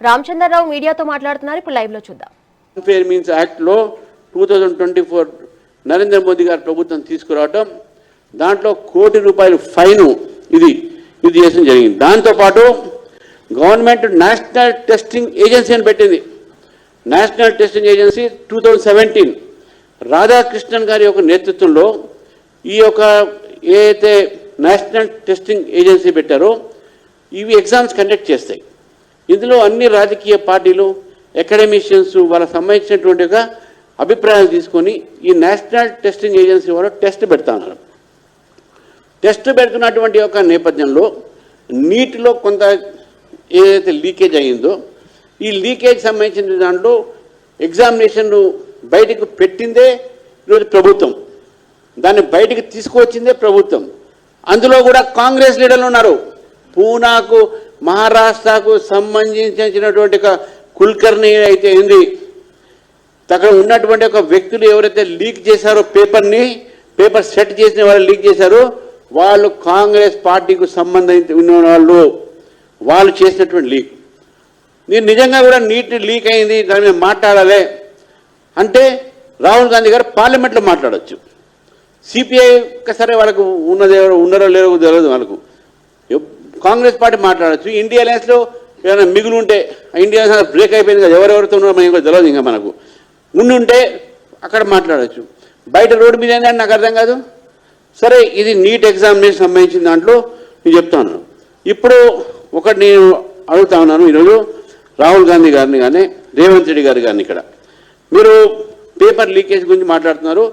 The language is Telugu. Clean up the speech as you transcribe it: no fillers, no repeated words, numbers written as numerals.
రామచంద్రరావు మీడియాతో మాట్లాడుతున్నారు. ఇప్పుడు లైవ్ లో చూద్దాం. ఫేర్ మీన్స్ యాక్ట్ లో 2024 నరేంద్ర మోదీ గారి ప్రభుత్వం తీసుకురావటం, దాంట్లో ₹1 కోటి ఫైన్ ఇది చేసిన జరిగింది. దాంతోపాటు గవర్నమెంట్ నేషనల్ టెస్టింగ్ ఏజెన్సీ అని పెట్టింది. నేషనల్ టెస్టింగ్ ఏజెన్సీ 2017 రాధాకృష్ణన్ గారి యొక్క నేతృత్వంలో ఈ యొక్క ఏదైతే నేషనల్ టెస్టింగ్ ఏజెన్సీ పెట్టారో ఇవి ఎగ్జామ్స్ కండక్ట్ చేస్తాయి. ఇందులో అన్ని రాజకీయ పార్టీలు, అకాడమిషియన్స్ వాళ్ళకి సంబంధించినటువంటి ఒక అభిప్రాయాలు తీసుకొని ఈ నేషనల్ టెస్టింగ్ ఏజెన్సీ వాళ్ళు టెస్ట్ పెడతా ఉన్నారు. టెస్ట్ పెడుతున్నటువంటి యొక్క నేపథ్యంలో నీటిలో కొంత ఏదైతే లీకేజ్ అయ్యిందో ఈ లీకేజ్ సంబంధించిన దాంట్లో ఎగ్జామినేషన్ బయటకు పెట్టిందే ఈరోజు ప్రభుత్వం, దాన్ని బయటకు తీసుకువచ్చిందే ప్రభుత్వం. అందులో కూడా కాంగ్రెస్ లీడర్లు ఉన్నారు. పూనాకు మహారాష్ట్రకు సంబంధించినటువంటి ఒక కుల్కర్ణి అయితే ఏంది, అక్కడ ఉన్నటువంటి ఒక వ్యక్తులు ఎవరైతే లీక్ చేశారో పేపర్ సెట్ చేసిన వాళ్ళు లీక్ చేశారో వాళ్ళు కాంగ్రెస్ పార్టీకి సంబంధించి ఉన్న వాళ్ళు చేసినటువంటి లీక్. నేను నిజంగా కూడా నీట్ లీక్ అయింది, దాని మీద మాట్లాడాలి అంటే రాహుల్ గాంధీ గారు పార్లమెంట్లో మాట్లాడవచ్చు. సిపిఐ సరే వాళ్ళకు ఉన్నారో లేరో తెలియదు, వాళ్ళకు కాంగ్రెస్ పార్టీ మాట్లాడచ్చు. ఇండియా అలయన్స్లో ఏమైనా మిగులు ఉంటే ఇండియా బ్రేక్ అయిపోయింది కదా, ఎవరెవరితో ఉన్నారో మనకి తెలియదు, ఇంకా మనకు ఉండుంటే అక్కడ మాట్లాడచ్చు. బయట రోడ్డు మీద ఏంటంటే నాకు అర్థం కాదు. సరే, ఇది నీట్ ఎగ్జామినేషన్ సంబంధించిన దాంట్లో నేను చెప్తాను. ఇప్పుడు ఒకటి నేను అడుగుతా ఉన్నాను ఈరోజు రాహుల్ గాంధీ గారిని కానీ రేవంత్ రెడ్డి గారు కానీ, ఇక్కడ మీరు పేపర్ లీకేజ్ గురించి మాట్లాడుతున్నారు.